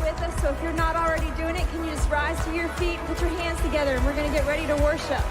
with us. So if you're not already doing it, can you just rise to your feet, put your hands together, and we're going to get ready to worship.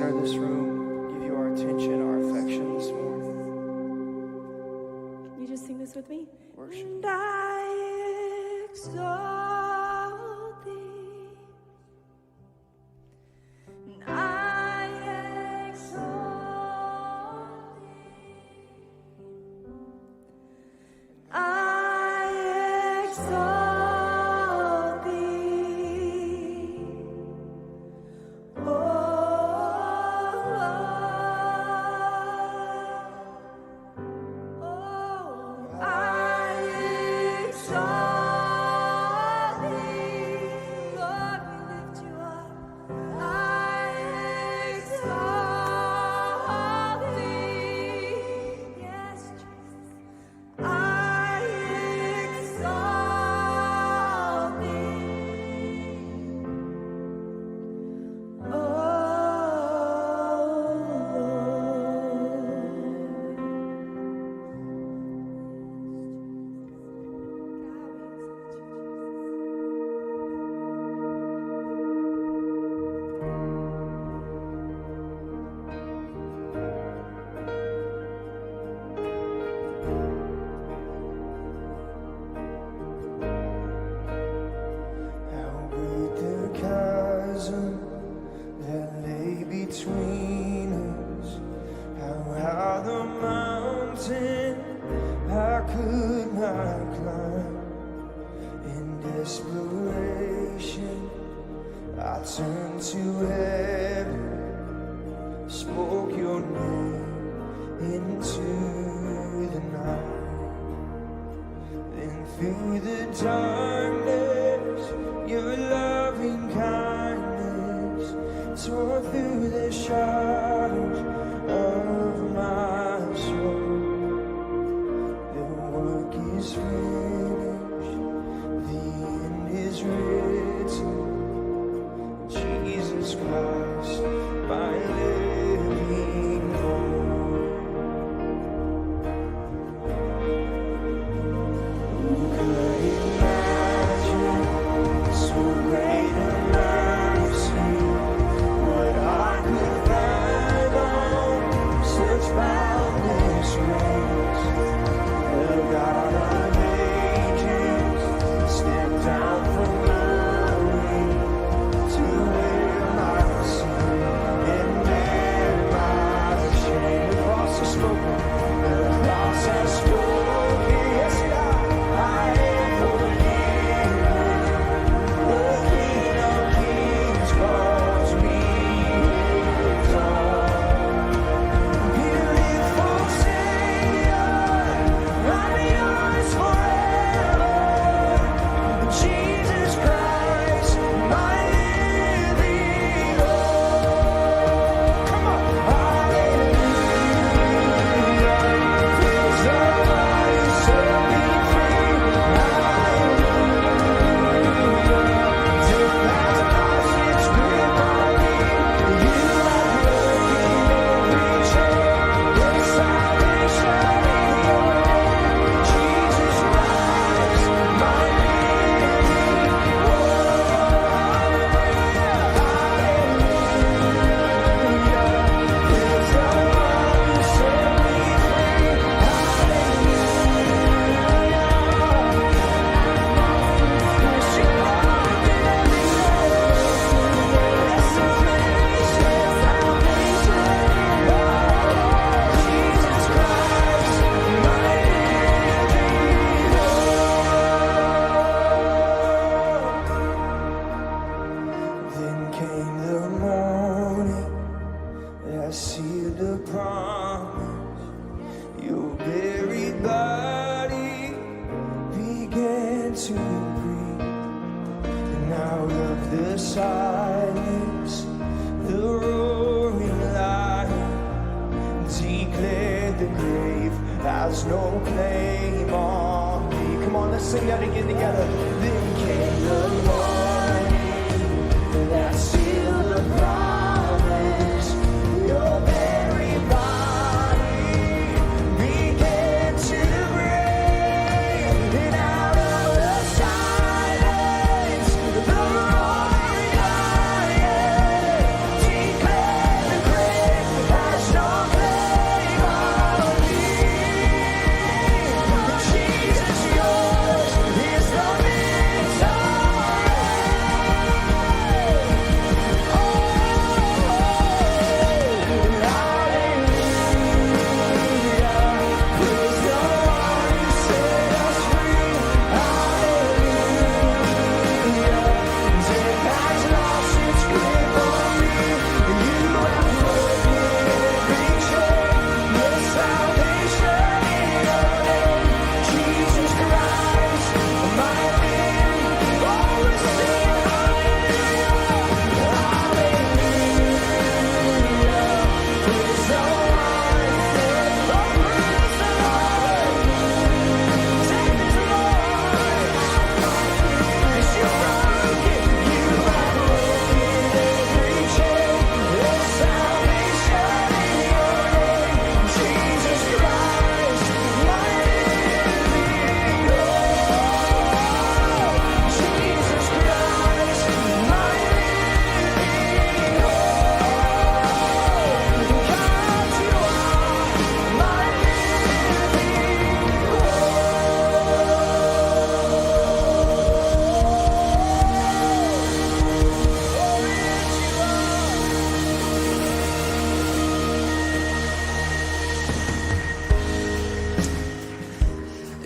center of this room, give you our attention, our affection this morning. Can you just sing this with me? Worship. And I exalt thee. And I exalt thee. I exalt thee. Oh, I exalt thee. Lord, we lift you up. I exalt thee. Yes, Jesus. I exalt thee. Oh, How great the chasm that lay between us. How high the mountain I could not climb. In desperation, I turned to heaven, spoke your name into the night. Then through the darkness, your loving kindness tore through the shadows of my soul. The work is finished, the end is written. Jesus Christ, my living hope. Who could imagine so great a mercy? What I could fathom, such boundless grace. The God of ages stepped down from glory to wear my sin and bear my shame. The cross has spoken. The cross has spoken. Yes, it has. I am forgiven. The King of Kings calls me his own. Beautiful Savior, I'm yours forever. Jesus Christ, my living hope. Come on, hallelujah. Feels the light set me free. Hallelujah. Death has lost its grip on me. You are breaking every chain. There's salvation in your name. Jesus Christ, my living hope. Hallelujah. There's the one who set me free. Then came the morning that sealed the promise. Your buried body began to breathe. And out of the silence, the roaring lion declared the grave has no claim on me. Come on, let's sing that again together. Then came the morning that sealed the promise. Your very body began to break. And out of the silence, the roaring lion declared the grave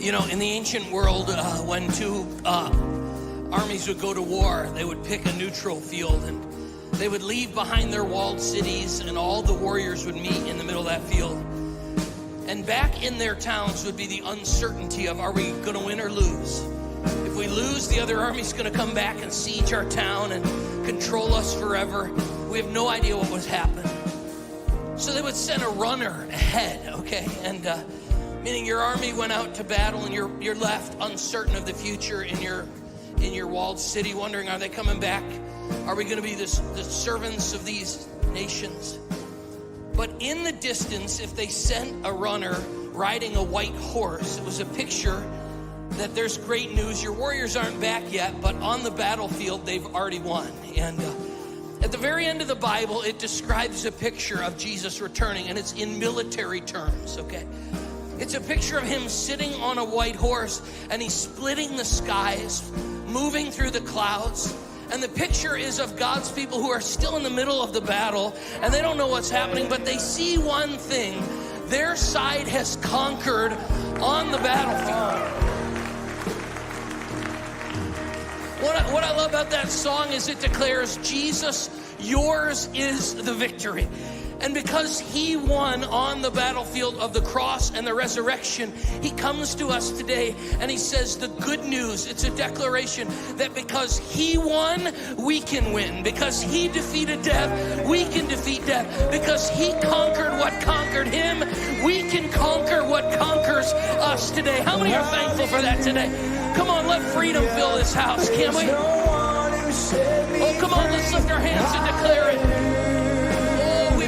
You know, in the ancient world, when two armies would go to war, they would pick a neutral field and they would leave behind their walled cities, and all the warriors would meet in the middle of that field. And back in their towns would be the uncertainty of, are we going to win or lose? If we lose, the other army's going to come back and siege our town and control us forever. We have no idea what would happen. So they would send a runner ahead, okay? And meaning your army went out to battle and you're left uncertain of the future in your walled city, wondering, are they coming back? Are we going to be the servants of these nations? But in the distance, if they sent a runner riding a white horse, it was a picture that there's great news. Your warriors aren't back yet, but on the battlefield, they've already won. And at the very end of the Bible, it describes a picture of Jesus returning, and it's in military terms, okay? It's a picture of him sitting on a white horse, and he's splitting the skies, moving through the clouds. And the picture is of God's people who are still in the middle of the battle, and they don't know what's happening, but they see one thing. Their side has conquered on the battlefield. What I love about that song is it declares, Jesus, yours is the victory. And because he won on the battlefield of the cross and the resurrection, he comes to us today and he says the good news. It's a declaration that because he won, we can win. Because he defeated death, we can defeat death. Because he conquered what conquered him, we can conquer what conquers us today. How many are thankful for that today? Come on, let freedom fill this house, can't we? Oh, come on, let's lift our hands and declare it.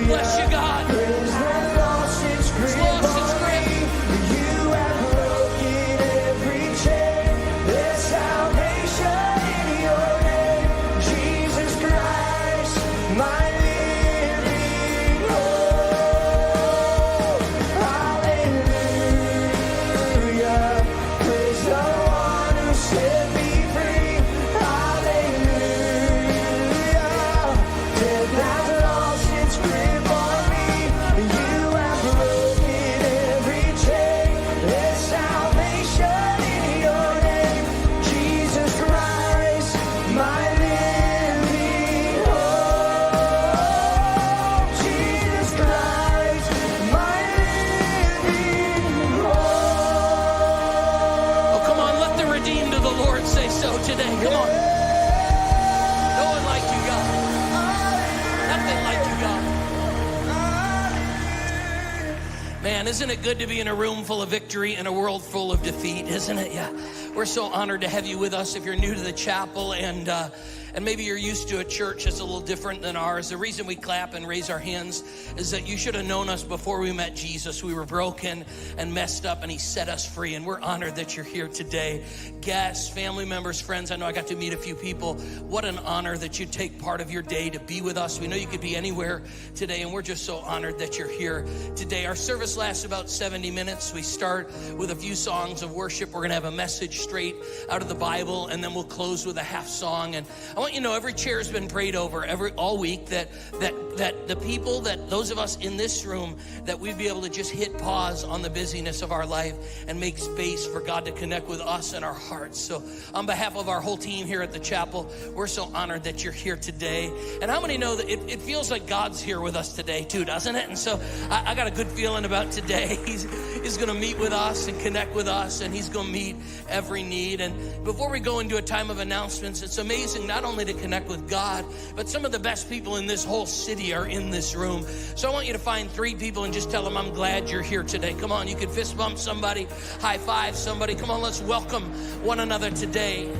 Bless you, God. It's lost its grip. You have broken every chain. There's salvation in your name, Jesus Christ, my living hope. Hallelujah. Praise the one who set me free. Hallelujah. Death has lost its grip. Today, come on. No one like you, God. Nothing like you, God. Man, isn't it good to be in a room full of victory and a world full of defeat, isn't it? Yeah. We're so honored to have you with us. If you're new to the chapel and maybe you're used to a church that's a little different than ours, the reason we clap and raise our hands is that you should have known us before we met Jesus. We were broken and messed up, and he set us free, and we're honored that you're here today. Guests, family members, friends, I know I got to meet a few people. What an honor that you take part of your day to be with us. We know you could be anywhere today, and we're just so honored that you're here today. Our service lasts about 70 minutes. We start with a few songs of worship. We're going to have a message straight out of the Bible, and then we'll close with a half song. And I want you to know every chair has been prayed over all week, that the people, that those of us in this room, that we'd be able to just hit pause on the busyness of our life and make space for God to connect with us and our hearts. So on behalf of our whole team here at the chapel, we're so honored that you're here today. And how many know that it feels like God's here with us today too, doesn't it? And so I got a good feeling about today. He's going to meet with us and connect with us, and he's going to meet every need. And before we go into a time of announcements, it's amazing not only to connect with God, but some of the best people in this whole city are in this room. So I want you to find 3 people and just tell them, I'm glad you're here today. Come on, you can fist bump somebody, high five somebody. Come on, let's welcome one another today.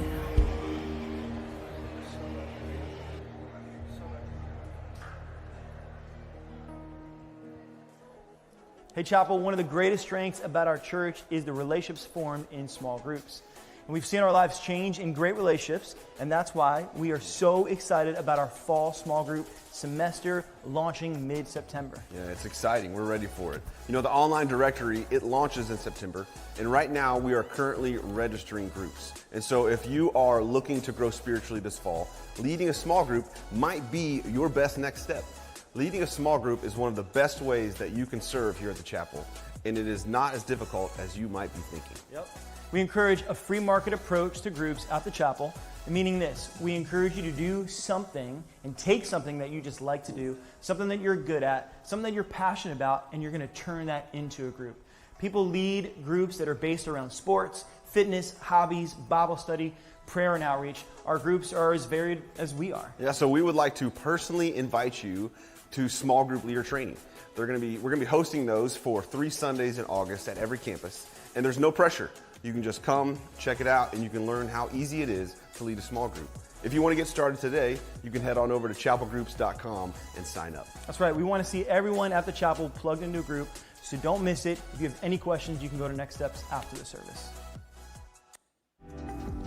Hey Chapel, one of the greatest strengths about our church is the relationships formed in small groups. And we've seen our lives change in great relationships, and that's why we are so excited about our fall small group semester launching mid-September. Yeah, it's exciting. We're ready for it. You know, the online directory, it launches in September, and right now we are currently registering groups. And so if you are looking to grow spiritually this fall, leading a small group might be your best next step. Leading a small group is one of the best ways that you can serve here at the chapel, and it is not as difficult as you might be thinking. Yep. We encourage a free market approach to groups at the chapel, meaning this: we encourage you to do something and take something that you just like to do, something that you're good at, something that you're passionate about, and you're going to turn that into a group. People lead groups that are based around sports, fitness, hobbies, Bible study, prayer, and outreach. Our groups are as varied as we are. Yeah, so we would like to personally invite you to small group leader training. We're going to be hosting those for 3 Sundays in August at every campus, and there's no pressure. You can just come, check it out, and you can learn how easy it is to lead a small group. If you want to get started today, you can head on over to chapelgroups.com and sign up. That's right. We want to see everyone at the chapel plugged into a group, so don't miss it. If you have any questions, you can go to Next Steps after the service.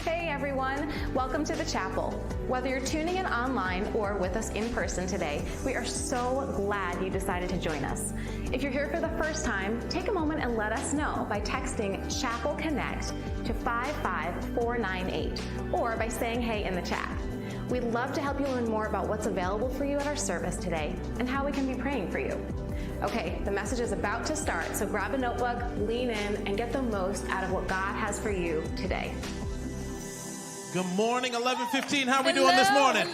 Hey everyone, welcome to the chapel. Whether you're tuning in online or with us in person today, we are so glad you decided to join us. If you're here for the first time, take a moment and let us know by texting Chapel Connect to 55498 or by saying hey in the chat. We'd love to help you learn more about what's available for you at our service today and how we can be praying for you. Okay, the message is about to start, so grab a notebook, lean in, and get the most out of what God has for you today. Good morning, 11:15. How are we doing this morning?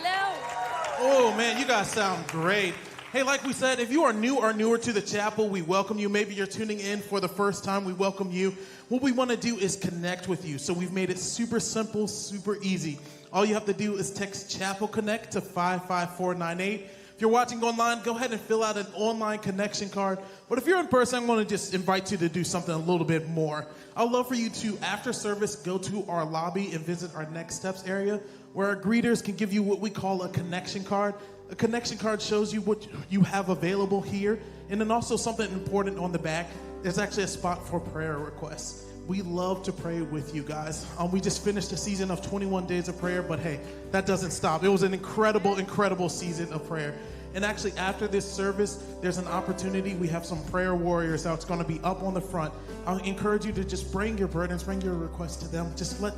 Oh, man, you guys sound great. Hey, like we said, if you are new or newer to the chapel, we welcome you. Maybe you're tuning in for the first time. We welcome you. What we want to do is connect with you. So we've made it super simple, super easy. All you have to do is text Chapel Connect to 55498. If you're watching online, go ahead and fill out an online connection card. But if you're in person, I'm going to just invite you to do something a little bit more. I'd love for you to, after service, go to our lobby and visit our Next Steps area, where our greeters can give you what we call a connection card. A connection card shows you what you have available here, and then also something important on the back. There's actually a spot for prayer requests. We love to pray with you guys. We just finished a season of 21 days of prayer, but hey, that doesn't stop. It was an incredible, incredible season of prayer. And actually, after this service, there's an opportunity. We have some prayer warriors that's going to be up on the front. I'll encourage you to just bring your burdens, bring your requests to them. Just let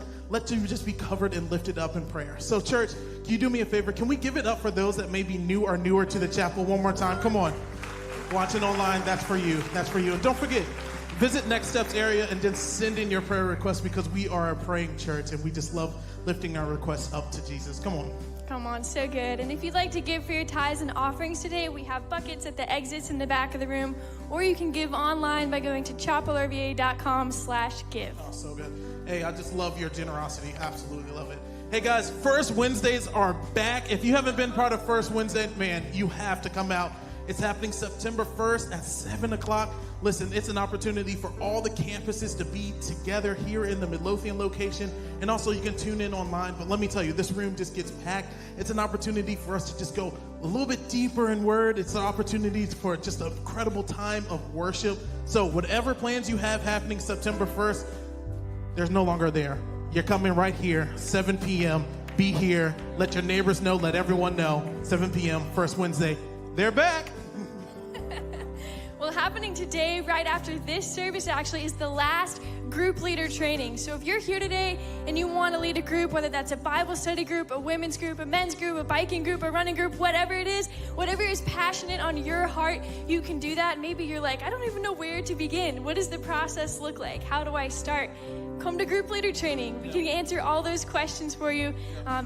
you just be covered and lifted up in prayer. So, church, can you do me a favor? Can we give it up for those that may be new or newer to the chapel one more time? Come on. Watching online, that's for you. That's for you. And don't forget, visit Next Steps area and then send in your prayer requests, because we are a praying church and we just love lifting our requests up to Jesus. Come on. Come on, so good. And if you'd like to give for your tithes and offerings today, we have buckets at the exits in the back of the room, or you can give online by going to chapelrva.com/give. Oh, so good. Hey, I just love your generosity. Absolutely love it. Hey guys, First Wednesdays are back. If you haven't been part of First Wednesday, man, you have to come out. It's happening September 1st at 7 o'clock. Listen, it's an opportunity for all the campuses to be together here in the Midlothian location. And also you can tune in online. But let me tell you, this room just gets packed. It's an opportunity for us to just go a little bit deeper in word. It's an opportunity for just an incredible time of worship. So whatever plans you have happening September 1st, there's no longer there. You're coming right here, 7 p.m. Be here. Let your neighbors know. Let everyone know. 7 p.m. First Wednesday. They're back. Well, happening today, right after this service, actually, is the last group leader training. So if you're here today and you want to lead a group, whether that's a Bible study group, a women's group, a men's group, a biking group, a running group, whatever it is, whatever is passionate on your heart, you can do that. Maybe you're like, I don't even know where to begin. What does the process look like? How do I start? Come to group leader training. We can answer all those questions for you.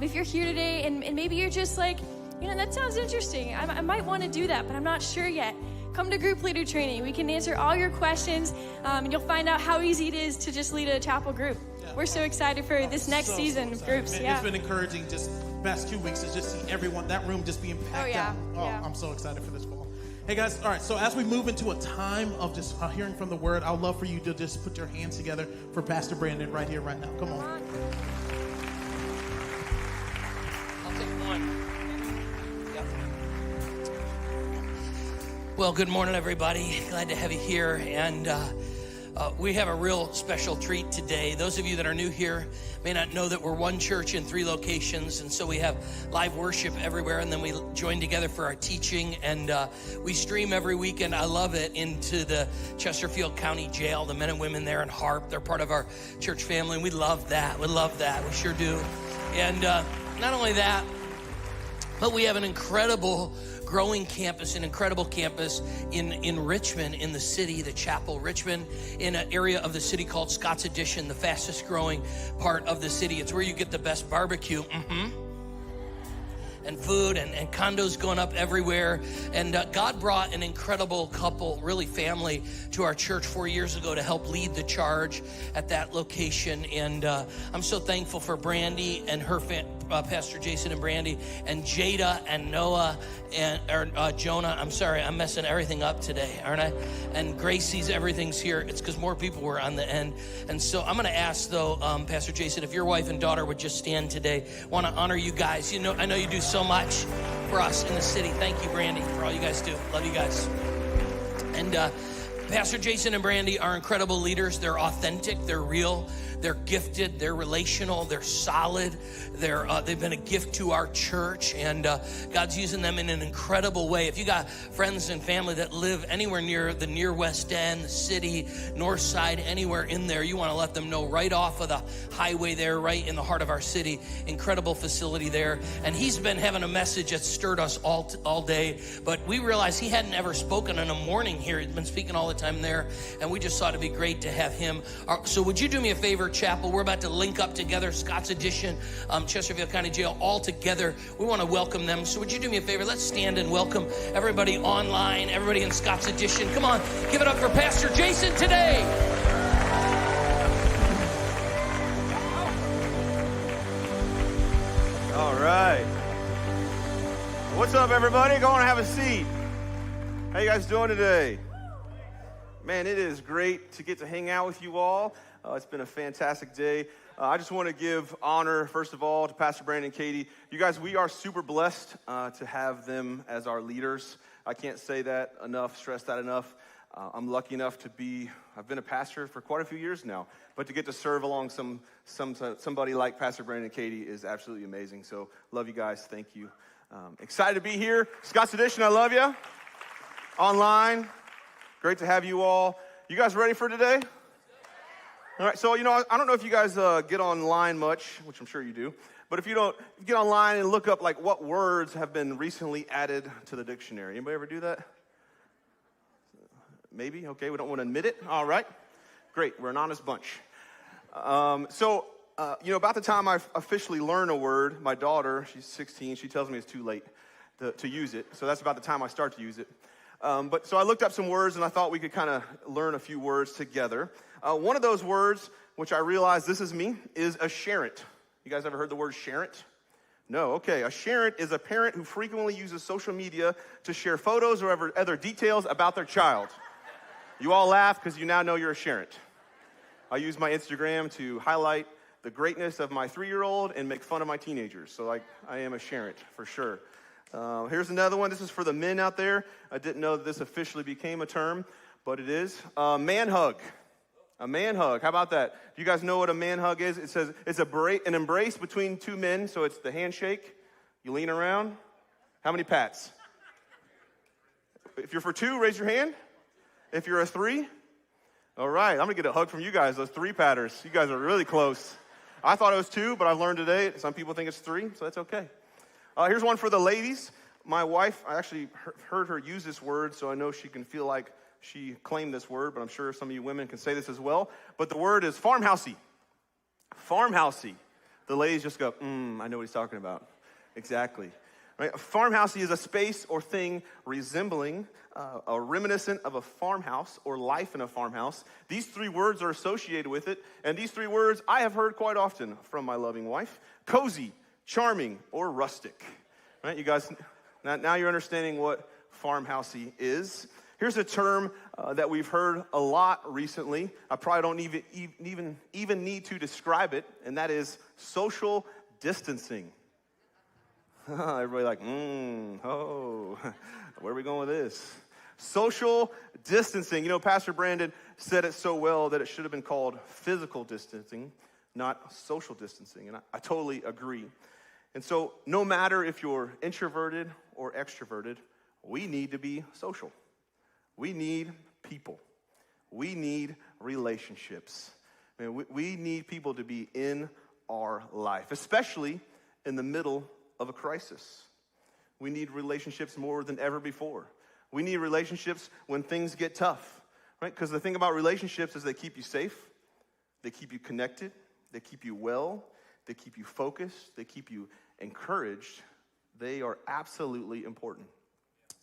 If you're here today and maybe you're just like, you know, that sounds interesting. I might want to do that, but I'm not sure yet. Come to group leader training. We can answer all your questions, and you'll find out how easy it is to just lead a chapel group. Yeah. We're so excited for this next season of groups. Man, yeah. It's been encouraging just the past 2 weeks to just see everyone, that room just being packed out. I'm so excited for this fall. Hey guys, all right, so as we move into a time of just hearing from the word, I'd love for you to just put your hands together for Pastor Brandon right here, right now. Come on. I'll take one. Well, good morning, everybody. Glad to have you here. And we have a real special treat today. Those of you that are new here may not know that we're one church in 3 locations. And so we have live worship everywhere. And then we join together for our teaching. And we stream every weekend. I love it, into the Chesterfield County Jail. The men and women there in Harp, they're part of our church family. And we love that. We love that. We sure do. And not only that, but we have an incredible growing campus, an incredible campus in Richmond, in the city, the Chapel, Richmond, in an area of the city called Scott's Addition, the fastest growing part of the city. It's where you get the best barbecue. And food and condos going up everywhere. And God brought an incredible couple, really family, to our church 4 years ago to help lead the charge at that location. And I'm so thankful for Brandy and her Pastor Jason and Brandy, and Jada and Noah and Jonah. I'm sorry, I'm messing everything up today, aren't I? And Gracie's, everything's here. It's because more people were on the end. And so I'm going to ask, though, Pastor Jason, if your wife and daughter would just stand today. I want to honor you guys. You know, I know you do so much for us in the city. Thank you, Brandy, for all you guys do. Love you guys. And Pastor Jason and Brandy are incredible leaders. They're authentic. They're real. They're gifted. They're relational. They're solid. They've been a gift to our church, and God's using them in an incredible way. If you got friends and family that live anywhere near the near West End, the city, North Side, anywhere in there, you want to let them know right off of the highway there, right in the heart of our city. Incredible facility there. And he's been having a message that stirred us all day, but we realized he hadn't ever spoken in a morning here. He's been speaking all the time there, and we just thought it'd be great to have him. So would you do me a favor, Chapel? We're about to link up together, Scott's Addition, Chesterfield County Jail, all together. We want to welcome them. So would you do me a favor? Let's stand and welcome everybody online, everybody in Scott's Addition. Come on, give it up for Pastor Jason today. All right. What's up, everybody? Go on and have a seat. How you guys doing today? Man, it is great to get to hang out with you all. It's been a fantastic day. I just want to give honor, first of all, to Pastor Brandon and Katie. You guys, we are super blessed to have them as our leaders. I can't say that enough, stress that enough. I'm lucky enough I've been a pastor for quite a few years now, but to get to serve along somebody like Pastor Brandon and Katie is absolutely amazing. So love you guys. Thank you. Excited to be here. Scott's Addition, I love you. Online, great to have you all. You guys ready for today? All right, so, I don't know if you guys get online much, which I'm sure you do, but if you don't, get online and look up, like, what words have been recently added to the dictionary. Anybody ever do that? Maybe? Okay, we don't want to admit it. All right, great, we're an honest bunch. About the time I officially learn a word, my daughter, she's 16, she tells me it's too late to use it, so that's about the time I start to use it. So I looked up some words, and I thought we could kind of learn a few words together. One of those words, which I realized this is me, is a sharent. You guys ever heard the word sharent? No, okay. A sharent is a parent who frequently uses social media to share photos or other details about their child. You all laugh because you now know you're a sharent. I use my Instagram to highlight the greatness of my 3-year-old and make fun of my teenagers. So, I am a sharent for sure. Here's another one. This is for the men out there. I didn't know that this officially became a term, but it is. Man hug. A man hug. How about that? Do you guys know what a man hug is? It says it's an embrace between two men. So it's the handshake. You lean around. How many pats? If you're for 2, raise your hand. If you're a 3, all right. I'm going to get a hug from you guys, those 3-patters. You guys are really close. I thought it was 2, but I've learned today some people think it's 3, so that's okay. Here's one for the ladies. My wife, I actually heard her use this word, so I know she can feel like she claimed this word, but I'm sure some of you women can say this as well. But the word is farmhousey. Farmhousey. The ladies just go, I know what he's talking about. Exactly. Right? A farmhousey is a space or thing resembling or reminiscent of a farmhouse or life in a farmhouse. These 3 words are associated with it, and these 3 words I have heard quite often from my loving wife. Cozy, charming, or rustic. Right? You guys, now you're understanding what farmhousey is. Here's a term that we've heard a lot recently. I probably don't even need to describe it, and that is social distancing. Everybody like, where are we going with this? Social distancing. Pastor Brandon said it so well that it should have been called physical distancing, not social distancing, and I totally agree. And so no matter if you're introverted or extroverted, we need to be social. We need people. We need relationships. We need people to be in our life, especially in the middle of a crisis. We need relationships more than ever before. We need relationships when things get tough, right? Because the thing about relationships is they keep you safe, they keep you connected, they keep you well, they keep you focused, they keep you encouraged. They are absolutely important.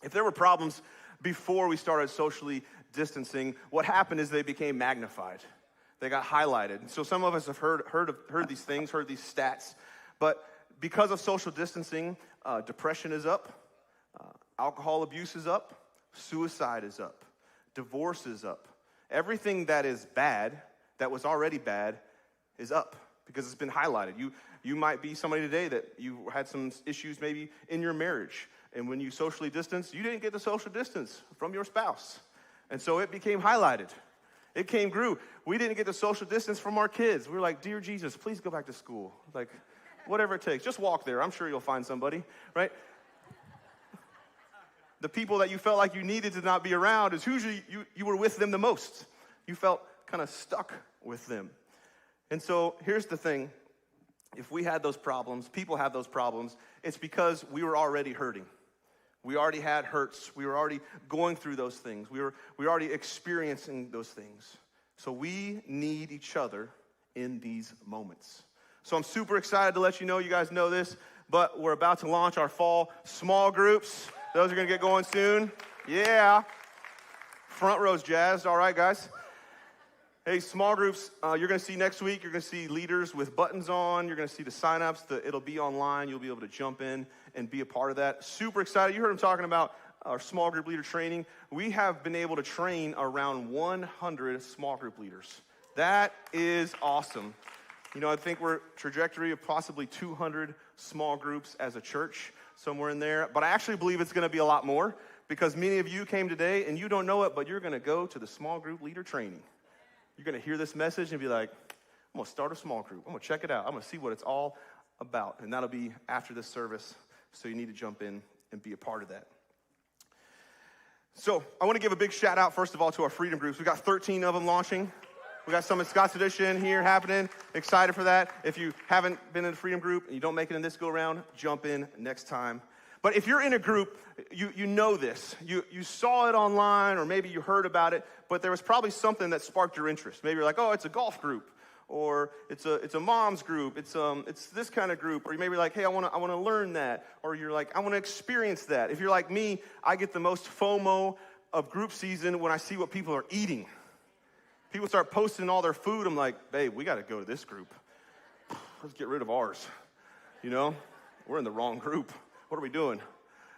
If there were problems before we started socially distancing, what happened is they became magnified. They got highlighted. And so some of us have heard these things, heard these stats. But because of social distancing, depression is up, alcohol abuse is up, suicide is up, divorce is up. Everything that is bad, that was already bad, is up because it's been highlighted. You might be somebody today that you had some issues maybe in your marriage. And when you socially distance, you didn't get the social distance from your spouse. And so it became highlighted. It grew. We didn't get the social distance from our kids. We were like, dear Jesus, please go back to school. Like, whatever it takes. Just walk there. I'm sure you'll find somebody, right? The people that you felt like you needed to not be around is usually you were with them the most. You felt kind of stuck with them. And so here's the thing. If we had those problems, people have those problems, it's because we were already hurting. We already had hurts. We were already going through those things. We were already experiencing those things. So we need each other in these moments. So I'm super excited to let you know, you guys know this, but we're about to launch our fall small groups. Those are going to get going soon. Yeah. Front row's jazzed. All right, guys. Hey, small groups, you're going to see next week, you're going to see leaders with buttons on. You're going to see the signups. It'll be online. You'll be able to jump in and be a part of that. Super excited. You heard him talking about our small group leader training. We have been able to train around 100 small group leaders. That is awesome. You know, I think we're trajectory of possibly 200 small groups as a church, somewhere in there. But I actually believe it's going to be a lot more because many of you came today and you don't know it, but you're going to go to the small group leader training. You're going to hear this message and be like, I'm going to start a small group. I'm going to check it out. I'm going to see what it's all about. And that'll be after this service. So you need to jump in and be a part of that. So I want to give a big shout out, first of all, to our freedom groups. We got 13 of them launching. We got some in Scott's Edition here happening. Excited for that. If you haven't been in a freedom group and you don't make it in this go around, jump in next time. But if you're in a group, you know this. You saw it online or maybe you heard about it, but there was probably something that sparked your interest. Maybe you're like, oh, it's a golf group, or it's a mom's group, it's this kind of group, or you may be like, hey, I want to learn that, or you're like, I want to experience that. If you're like me, I get the most FOMO of group season when I see what people are eating. People start posting all their food. I'm like, babe, we got to go to this group. Let's get rid of ours. You know, we're in the wrong group. What are we doing?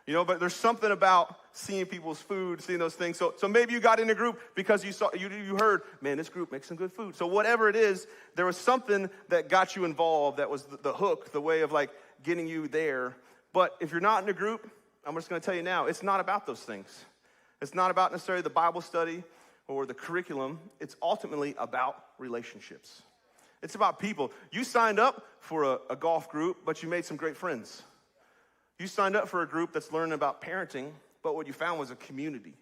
You know, but there's something about seeing people's food, seeing those things. So maybe you got in a group because you heard, man, this group makes some good food. So whatever it is, there was something that got you involved that was the hook, the way of like getting you there. But if you're not in a group, I'm just going to tell you now, it's not about those things. It's not about necessarily the Bible study or the curriculum. It's ultimately about relationships. It's about people. You signed up for a golf group, but you made some great friends. You signed up for a group that's learning about parenting, but what you found was a community.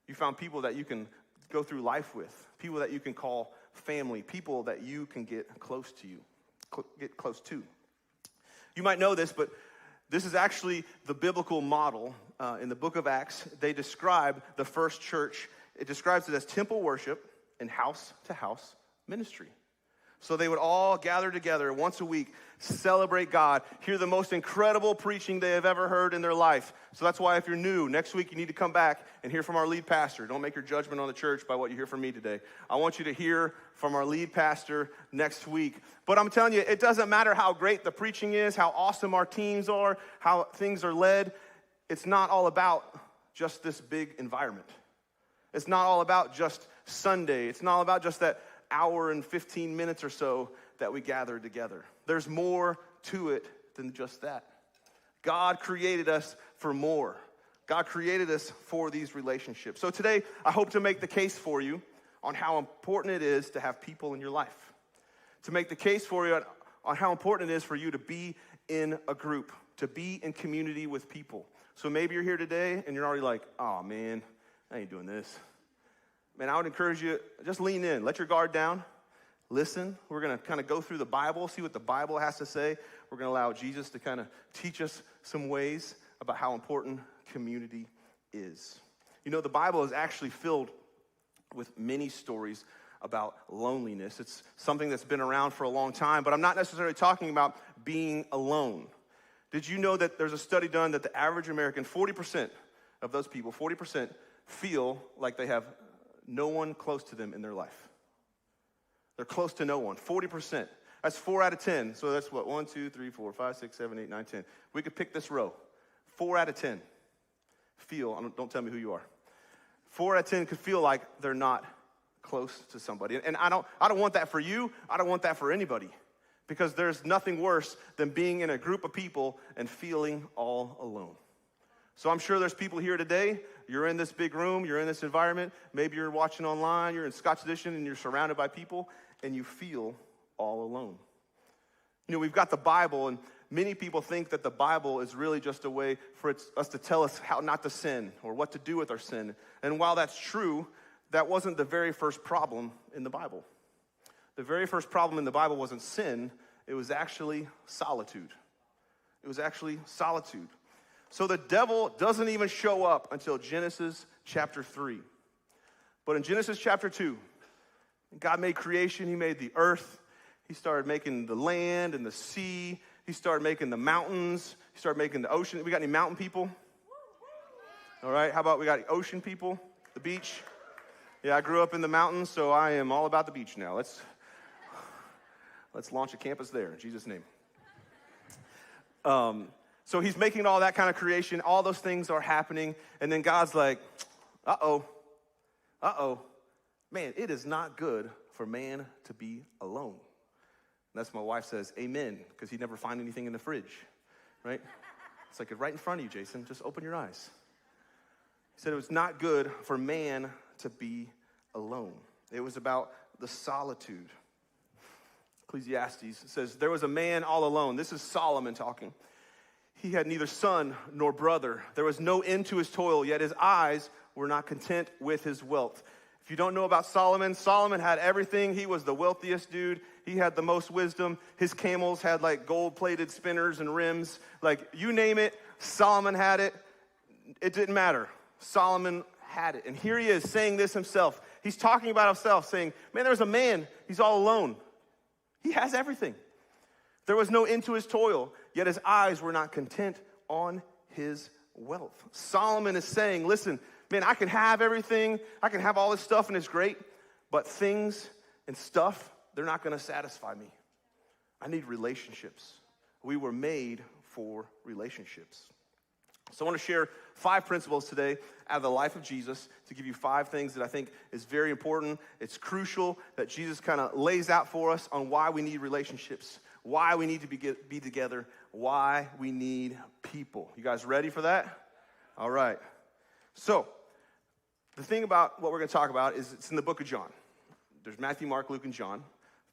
You found people that you can go through life with, people that you can call family, people that you can get close to. You might know this, but this is actually the biblical model. In the book of Acts, they describe the first church. It describes it as temple worship and house-to-house ministry. So they would all gather together once a week, celebrate God, hear the most incredible preaching they have ever heard in their life. So that's why if you're new, next week you need to come back and hear from our lead pastor. Don't make your judgment on the church by what you hear from me today. I want you to hear from our lead pastor next week. But I'm telling you, it doesn't matter how great the preaching is, how awesome our teams are, how things are led. It's not all about just this big environment. It's not all about just Sunday. It's not all about just that hour and 15 minutes or so that we gather together. There's more to it than just that. God created us for more. God created us for these relationships. So today, I hope to make the case for you on how important it is to have people in your life. To make the case for you on how important it is for you to be in a group, to be in community with people. So maybe you're here today and you're already like, oh man, I ain't doing this. Man, I would encourage you, just lean in. Let your guard down. Listen. We're going to kind of go through the Bible, see what the Bible has to say. We're going to allow Jesus to kind of teach us some ways about how important community is. You know, the Bible is actually filled with many stories about loneliness. It's something that's been around for a long time, but I'm not necessarily talking about being alone. Did you know that there's a study done that the average American, 40% of those people, 40% feel like they have no one close to them in their life? They're close to no one, 40%. That's 4 out of 10. So that's what, 1, 2, 3, 4, 5, 6, 7, 8, 9, 10. We could pick this row. 4 out of 10 feel, don't tell me who you are. 4 out of 10 could feel like they're not close to somebody. And I don't want that for you. I don't want that for anybody. Because there's nothing worse than being in a group of people and feeling all alone. So I'm sure there's people here today. You're in this big room. You're in this environment. Maybe you're watching online. You're in Scotch Edition and you're surrounded by people and you feel all alone. You know, we've got the Bible, and many people think that the Bible is really just a way for us to tell us how not to sin or what to do with our sin. And while that's true, that wasn't the very first problem in the Bible. The very first problem in the Bible wasn't sin. It was actually solitude. It was actually solitude. So the devil doesn't even show up until Genesis chapter 3. But in Genesis chapter 2, God made creation. He made the earth. He started making the land and the sea. He started making the mountains. He started making the ocean. We got any mountain people? All right, how about we got ocean people? The beach? Yeah, I grew up in the mountains, so I am all about the beach now. Let's launch a campus there in Jesus' name. So he's making all that kind of creation. All those things are happening. And then God's like, uh-oh. Man, it is not good for man to be alone. And that's my wife says, amen, because he'd never find anything in the fridge, right? It's like right in front of you, Jason. Just open your eyes. He said it was not good for man to be alone. It was about the solitude. Ecclesiastes says, there was a man all alone. This is Solomon talking. He had neither son nor brother. There was no end to his toil, yet his eyes were not content with his wealth. If you don't know about Solomon, Solomon had everything. He was the wealthiest dude. He had the most wisdom. His camels had like gold-plated spinners and rims. Like you name it, Solomon had it. It didn't matter. Solomon had it. And here he is saying this himself. He's talking about himself, saying, man, there's a man. He's all alone. He has everything. There was no end to his toil, yet his eyes were not content on his wealth. Solomon is saying, listen, man, I can have everything. I can have all this stuff and it's great, but things and stuff, they're not going to satisfy me. I need relationships. We were made for relationships. So I want to share 5 principles today out of the life of Jesus to give you 5 things that I think is very important. It's crucial that Jesus kind of lays out for us on why we need relationships, why we need to be together, why we need people. You guys ready for that? All right. So the thing about what we're going to talk about is it's in the book of John. There's Matthew, Mark, Luke, and John.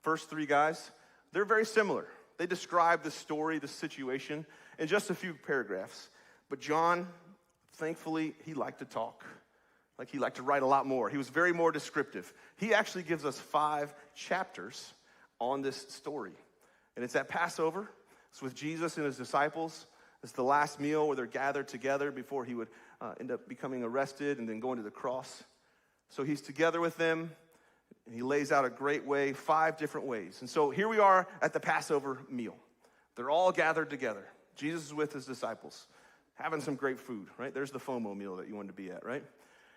First 3 guys, they're very similar. They describe the story, the situation in just a few paragraphs. But John, thankfully, he liked to talk. Like he liked to write a lot more. He was very more descriptive. He actually gives us 5 chapters on this story. And it's at Passover. It's with Jesus and his disciples. It's the last meal where they're gathered together before he would end up becoming arrested and then going to the cross. So he's together with them. And he lays out a great way, 5 different ways. And so here we are at the Passover meal. They're all gathered together. Jesus is with his disciples, having some great food, right? There's the FOMO meal that you wanted to be at, right?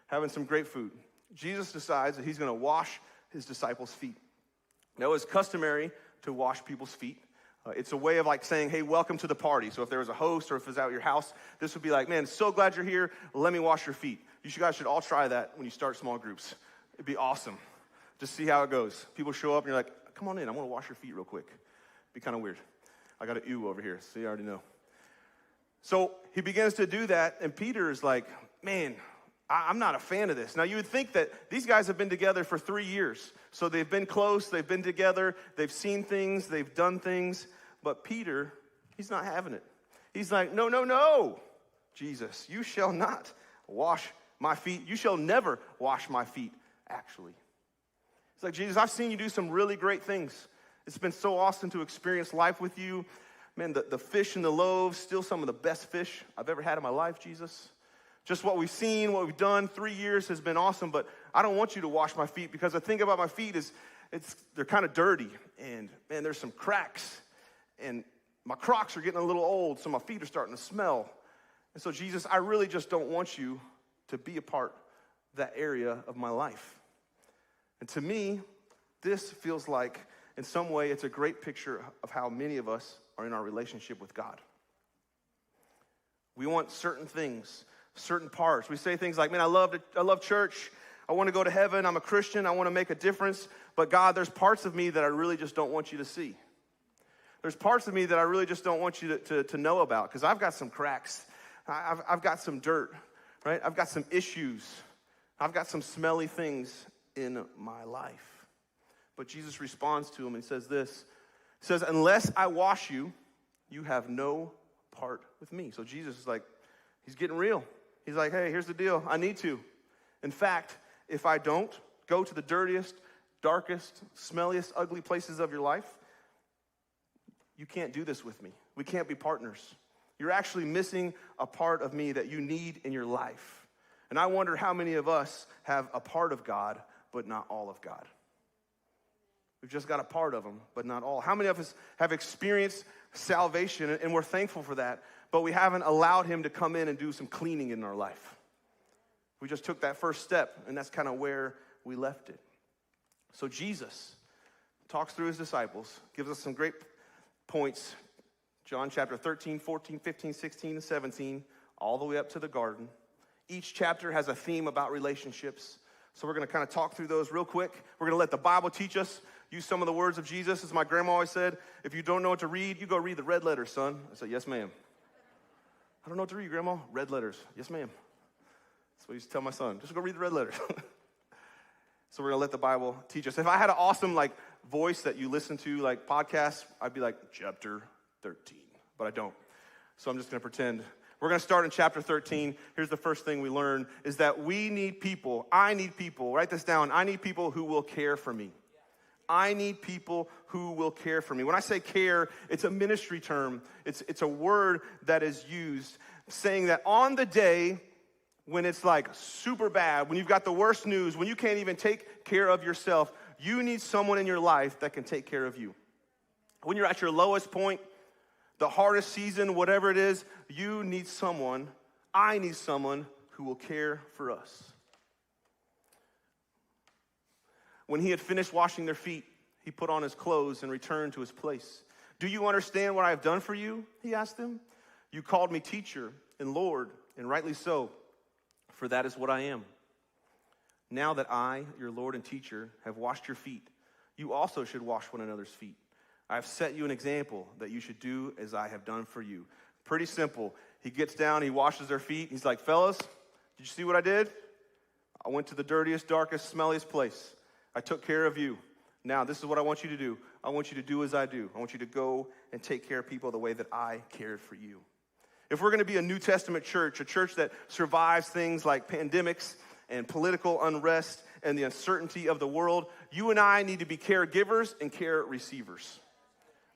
Having some great food. Jesus decides that he's going to wash his disciples' feet. Now, it's customary to wash people's feet. It's a way of like saying, hey, welcome to the party. So if there was a host or if it was out at your house, this would be like, man, so glad you're here. Let me wash your feet. You guys should all try that when you start small groups. It'd be awesome. Just see how it goes. People show up and you're like, come on in. I want to wash your feet real quick. It'd be kind of weird. I got an ew over here, so you already know. So he begins to do that, and Peter is like, man, I'm not a fan of this. Now, you would think that these guys have been together for 3 years. So they've been close, they've been together, they've seen things, they've done things. But Peter, he's not having it. He's like, no, Jesus, you shall not wash my feet. You shall never wash my feet, actually. He's like, Jesus, I've seen you do some really great things. It's been so awesome to experience life with you. Man, the fish and the loaves, still some of the best fish I've ever had in my life, Jesus. Just what we've seen, what we've done, 3 years has been awesome, but I don't want you to wash my feet because the thing about my feet is they're kind of dirty, and man, there's some cracks, and my Crocs are getting a little old, so my feet are starting to smell. And so, Jesus, I really just don't want you to be a part of that area of my life. And to me, this feels like, in some way, it's a great picture of how many of us are in our relationship with God. We want certain things, certain parts. We say things like, man, I love church. I want to go to heaven. I'm a Christian. I want to make a difference. But God, there's parts of me that I really just don't want you to see. There's parts of me that I really just don't want you to know about, because I've got some cracks. I've got some dirt, right? I've got some issues. I've got some smelly things in my life. But Jesus responds to him and says this. He says, unless I wash you, you have no part with me. So Jesus is like, he's getting real. He's like, hey, here's the deal. I need to. In fact, if I don't go to the dirtiest, darkest, smelliest, ugly places of your life, you can't do this with me. We can't be partners. You're actually missing a part of me that you need in your life. And I wonder how many of us have a part of God, but not all of God. We've just got a part of him, but not all. How many of us have experienced salvation, and we're thankful for that, but we haven't allowed him to come in and do some cleaning in our life? We just took that first step, and that's kind of where we left it. So Jesus talks through his disciples, gives us some great points. John chapter 13, 14, 15, 16, and 17, all the way up to the garden. Each chapter has a theme about relationships. So we're going to kind of talk through those real quick. We're going to let the Bible teach us, use some of the words of Jesus. As my grandma always said, if you don't know what to read, you go read the red letters, son. I said, yes, ma'am. I don't know what to read, Grandma. Red letters. Yes, ma'am. That's what I used to tell my son. Just go read the red letters. So we're going to let the Bible teach us. If I had an awesome voice that you listen to, podcasts, I'd be like, chapter 13. But I don't. So I'm just going to pretend. We're going to start in chapter 13. Here's the first thing we learn is that we need people. I need people. Write this down. I need people who will care for me. I need people who will care for me. When I say care, it's a ministry term. It's a word that is used saying that on the day when it's super bad, when you've got the worst news, when you can't even take care of yourself, you need someone in your life that can take care of you. When you're at your lowest point, the hardest season, whatever it is, you need someone, I need someone who will care for us. When he had finished washing their feet, he put on his clothes and returned to his place. Do you understand what I have done for you? He asked them. You called me teacher and Lord, and rightly so, for that is what I am. Now that I, your Lord and teacher, have washed your feet, you also should wash one another's feet. I have set you an example that you should do as I have done for you. Pretty simple. He gets down, he washes their feet. He's like, fellas, did you see what I did? I went to the dirtiest, darkest, smelliest place. I took care of you. Now, this is what I want you to do. I want you to do as I do. I want you to go and take care of people the way that I cared for you. If we're going to be a New Testament church, a church that survives things like pandemics and political unrest and the uncertainty of the world, you and I need to be caregivers and care receivers.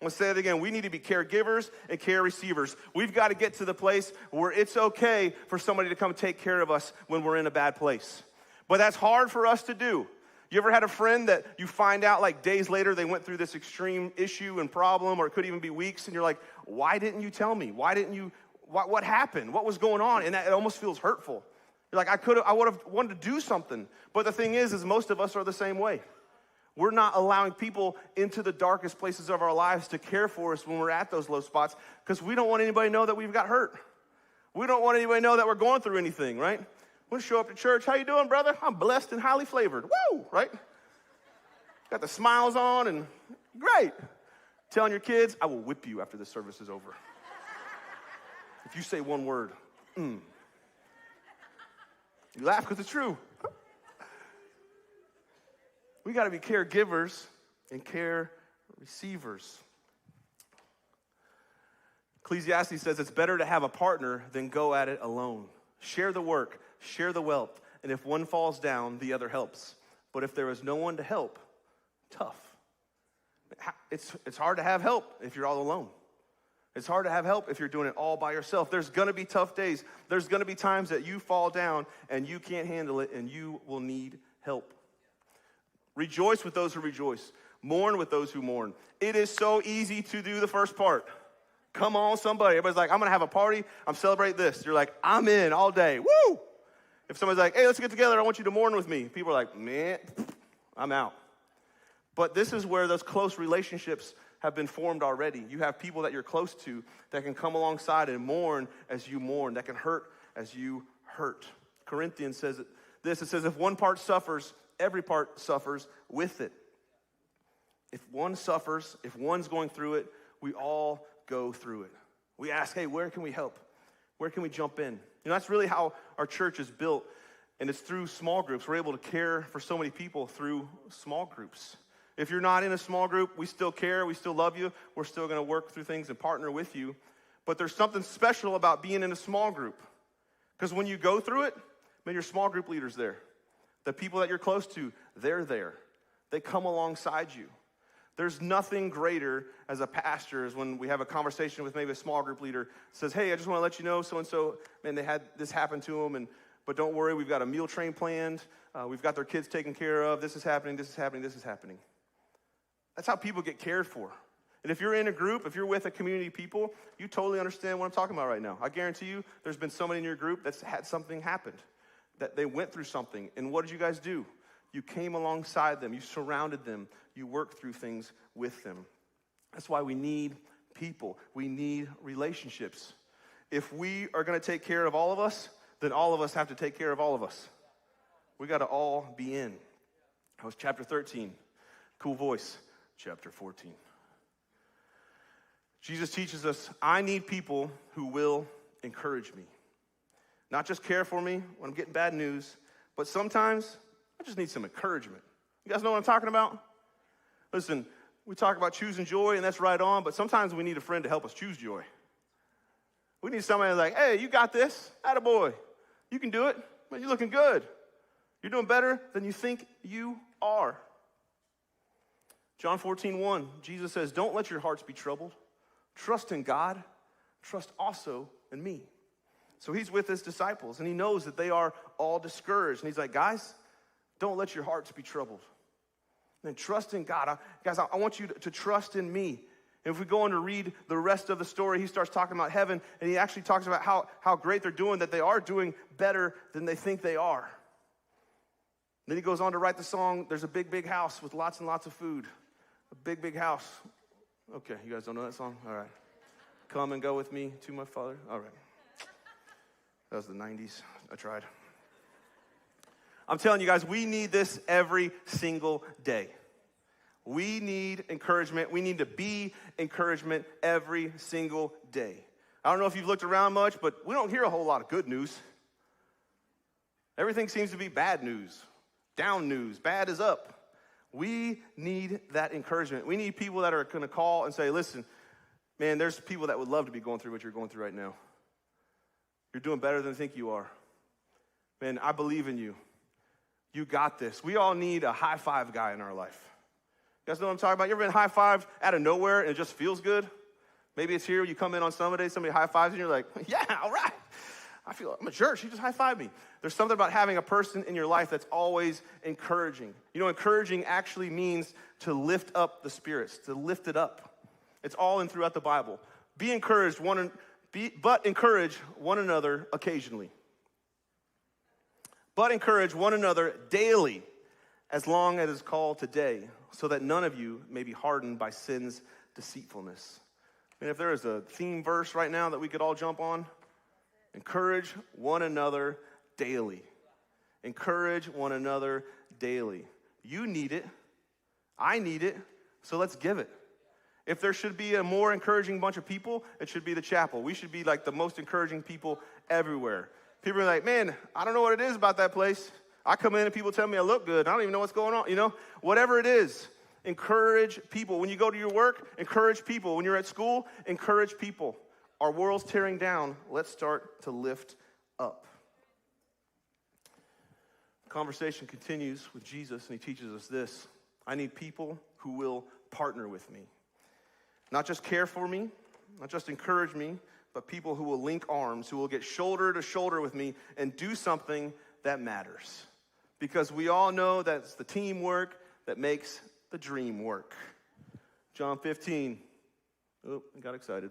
I'm going to say it again. We need to be caregivers and care receivers. We've got to get to the place where it's okay for somebody to come take care of us when we're in a bad place. But that's hard for us to do. You ever had a friend that you find out days later they went through this extreme issue and problem, or it could even be weeks, and you're like, why didn't you tell me? Why didn't you, what happened? What was going on? And it almost feels hurtful. You're like, I would have wanted to do something. But the thing is most of us are the same way. We're not allowing people into the darkest places of our lives to care for us when we're at those low spots because we don't want anybody to know that we've got hurt. We don't want anybody to know that we're going through anything, right? We'll show up to church. How you doing, brother? I'm blessed and highly flavored. Woo, right? Got the smiles on and great. Telling your kids, I will whip you after the service is over. If you say one word, You laugh because it's true. We got to be caregivers and care receivers. Ecclesiastes says it's better to have a partner than go at it alone. Share the work, share the wealth, and if one falls down, the other helps. But if there is no one to help, tough. It's hard to have help if you're all alone. It's hard to have help if you're doing it all by yourself. There's gonna be tough days. There's gonna be times that you fall down and you can't handle it and you will need help. Rejoice with those who rejoice. Mourn with those who mourn. It is so easy to do the first part. Come on, somebody. Everybody's like, I'm gonna have a party. I'm celebrate this. You're like, I'm in all day. Woo! If somebody's like, hey, let's get together. I want you to mourn with me. People are like, man, I'm out. But this is where those close relationships have been formed already. You have people that you're close to that can come alongside and mourn as you mourn, that can hurt as you hurt. Corinthians says this, it says, if one part suffers, every part suffers with it. If one suffers, if one's going through it, we all go through it. We ask, hey, where can we help? Where can we jump in? You know, that's really how our church is built, and it's through small groups. We're able to care for so many people through small groups. If you're not in a small group, we still care, we still love you, we're still gonna work through things and partner with you. But there's something special about being in a small group. Because when you go through it, man, your small group leader's there. The people that you're close to, they're there. They come alongside you. There's nothing greater as a pastor as when we have a conversation with maybe a small group leader, says, hey, I just wanna let you know so-and-so, man, they had this happen to them, but don't worry, we've got a meal train planned, we've got their kids taken care of, this is happening, this is happening, this is happening. That's how people get cared for. And if you're in a group, if you're with a community of people, you totally understand what I'm talking about right now. I guarantee you there's been somebody in your group that's had something happen, that they went through something. And what did you guys do? You came alongside them. You surrounded them. You worked through things with them. That's why we need people. We need relationships. If we are going to take care of all of us, then all of us have to take care of all of us. We got to all be in. That was chapter 13. Cool voice. Chapter 14. Jesus teaches us, I need people who will encourage me. Not just care for me when I'm getting bad news, but sometimes I just need some encouragement. You guys know what I'm talking about? Listen, we talk about choosing joy, and that's right on, but sometimes we need a friend to help us choose joy. We need somebody like, hey, you got this. Attaboy. You can do it. Man, you're looking good. You're doing better than you think you are. John 14:1, Jesus says, don't let your hearts be troubled. Trust in God. Trust also in me. So he's with his disciples, and he knows that they are all discouraged. And he's like, guys, don't let your hearts be troubled. And trust in God. Guys, I want you to trust in me. And if we go on to read the rest of the story, he starts talking about heaven, and he actually talks about how great they're doing, that they are doing better than they think they are. Then he goes on to write the song, there's a big, big house with lots and lots of food. A big, big house. Okay, you guys don't know that song? All right. Come and go with me to my Father. All right. That was the 90s. I tried. I'm telling you guys, we need this every single day. We need encouragement. We need to be encouragement every single day. I don't know if you've looked around much, but we don't hear a whole lot of good news. Everything seems to be bad news, down news, bad is up. We need that encouragement. We need people that are going to call and say, listen, man, there's people that would love to be going through what you're going through right now. You're doing better than I think you are. Man, I believe in you. You got this. We all need a high five guy in our life. You guys know what I'm talking about? You ever been high fived out of nowhere and it just feels good? Maybe it's here, you come in on Sunday, somebody high fives you and you're like, yeah, all right. I feel like I'm a jerk. She just high-fived me. There's something about having a person in your life that's always encouraging. You know, encouraging actually means to lift up the spirits, to lift it up. It's all in throughout the Bible. Be encouraged, but encourage one another occasionally. But encourage one another daily, as long as it's called today, so that none of you may be hardened by sin's deceitfulness. And if there is a theme verse right now that we could all jump on, encourage one another daily. Encourage one another daily. You need it. I need it. So let's give it. If there should be a more encouraging bunch of people, it should be the chapel. We should be like the most encouraging people everywhere. People are like, man, I don't know what it is about that place. I come in and people tell me I look good. I don't even know what's going on. You know, whatever it is, encourage people. When you go to your work, encourage people. When you're at school, encourage people. Our world's tearing down. Let's start to lift up. The conversation continues with Jesus, and he teaches us this. I need people who will partner with me. Not just care for me, not just encourage me, but people who will link arms, who will get shoulder to shoulder with me and do something that matters. Because we all know that it's the teamwork that makes the dream work. John 15. Oh, I got excited.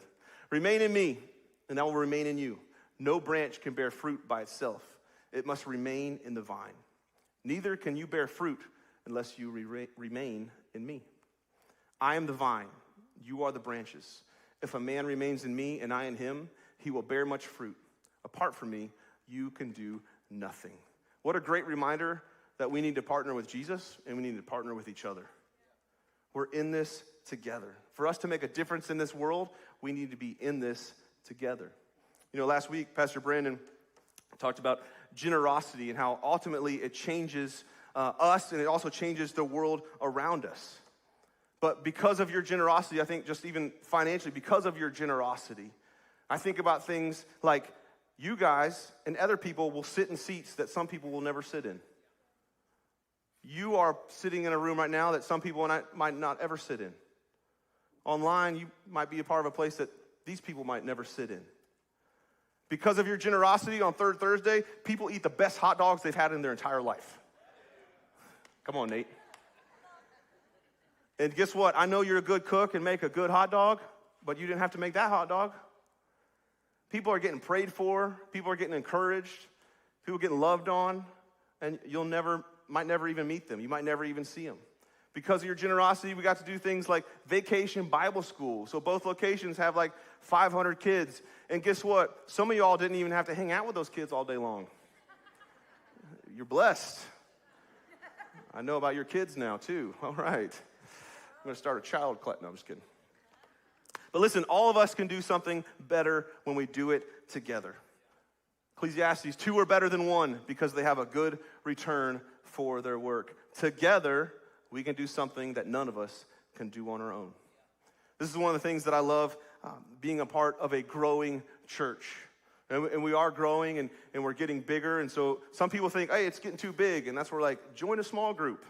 Remain in me, and I will remain in you. No branch can bear fruit by itself. It must remain in the vine. Neither can you bear fruit unless you remain in me. I am the vine. You are the branches. If a man remains in me and I in him, he will bear much fruit. Apart from me, you can do nothing. What a great reminder that we need to partner with Jesus and we need to partner with each other. We're in this together. For us to make a difference in this world, we need to be in this together. You know, last week, Pastor Brandon talked about generosity and how ultimately it changes us and it also changes the world around us. But because of your generosity, I think just even financially, because of your generosity, I think about things like you guys and other people will sit in seats that some people will never sit in. You are sitting in a room right now that some people might not ever sit in. Online, you might be a part of a place that these people might never sit in. Because of your generosity on Third Thursday, people eat the best hot dogs they've had in their entire life. Come on, Nate. And guess what? I know you're a good cook and make a good hot dog, but you didn't have to make that hot dog. People are getting prayed for. People are getting encouraged. People are getting loved on. And might never even meet them. You might never even see them. Because of your generosity, we got to do things like Vacation Bible School. So both locations have like 500 kids. And guess what? Some of y'all didn't even have to hang out with those kids all day long. You're blessed. I know about your kids now, too. All right. I'm going to start a child class. No, I'm just kidding. But listen, all of us can do something better when we do it together. Ecclesiastes, 2 are better than 1 because they have a good return for their work. Together, we can do something that none of us can do on our own. This is one of the things that I love being a part of a growing church. And we are growing and we're getting bigger. And so some people think, hey, it's getting too big. And that's where like, join a small group.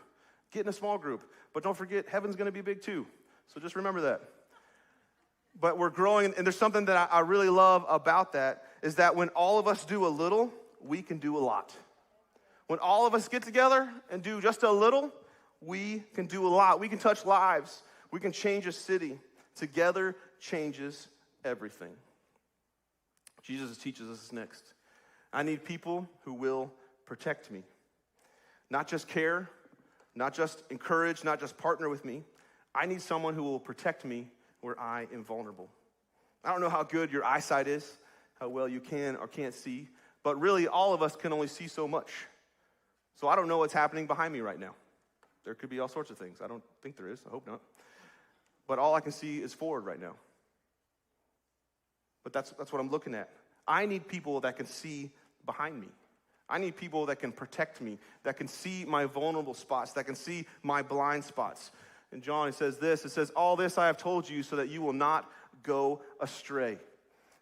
Get in a small group. But don't forget, heaven's going to be big too. So just remember that. But we're growing. And there's something that I really love about that is that when all of us do a little, we can do a lot. When all of us get together and do just a little, we can do a lot. We can touch lives. We can change a city. Together changes everything. Jesus teaches us this next. I need people who will protect me. Not just care, not just encourage, not just partner with me. I need someone who will protect me where I am vulnerable. I don't know how good your eyesight is, how well you can or can't see, but really all of us can only see so much. So I don't know what's happening behind me right now. There could be all sorts of things. I don't think there is. I hope not. But all I can see is forward right now. But that's what I'm looking at. I need people that can see behind me. I need people that can protect me, that can see my vulnerable spots, that can see my blind spots. And John, he says this, it says, all this I have told you so that you will not go astray.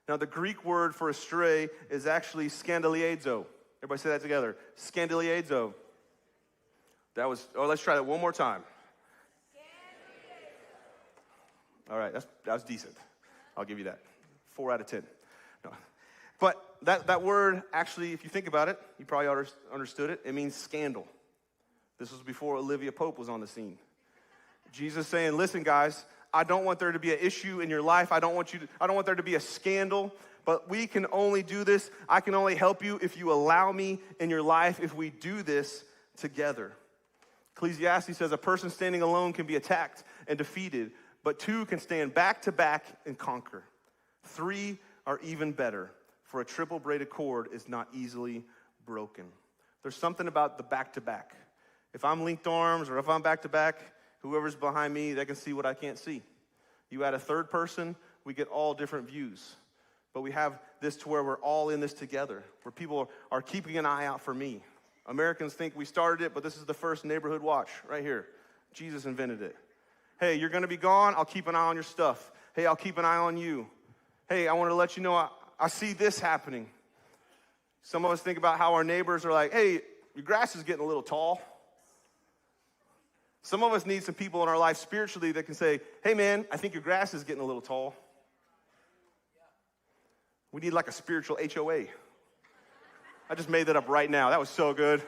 Now, the Greek word for astray is actually scandaliazo. Everybody say that together. Scandaliazo. Let's try that one more time. All right, that was decent. I'll give you that. 4 out of 10. No. But that word, actually, if you think about it, you probably understood it. It means scandal. This was before Olivia Pope was on the scene. Jesus saying, listen, guys, I don't want there to be an issue in your life. I don't want there to be a scandal. But we can only do this. I can only help you if you allow me in your life, if we do this together. Ecclesiastes says a person standing alone can be attacked and defeated, but 2 can stand back to back and conquer. 3 are even better, for a triple braided cord is not easily broken. There's something about the back to back. If I'm linked arms or if I'm back to back, whoever's behind me, they can see what I can't see. You add a third person, we get all different views. But we have this to where we're all in this together, where people are keeping an eye out for me. Americans think we started it, but this is the first neighborhood watch right here. Jesus invented it. Hey, you're going to be gone. I'll keep an eye on your stuff. Hey, I'll keep an eye on you. Hey, I want to let you know I see this happening. Some of us think about how our neighbors are like, hey, your grass is getting a little tall. Some of us need some people in our life spiritually that can say, hey, man, I think your grass is getting a little tall. We need like a spiritual HOA. I just made that up right now. That was so good.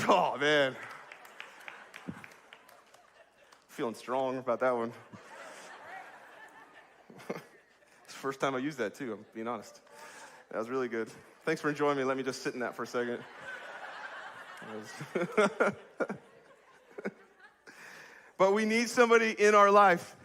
Oh, man. Feeling strong about that one. It's the first time I used that, too, I'm being honest. That was really good. Thanks for enjoying me. Let me just sit in that for a second. But we need somebody in our life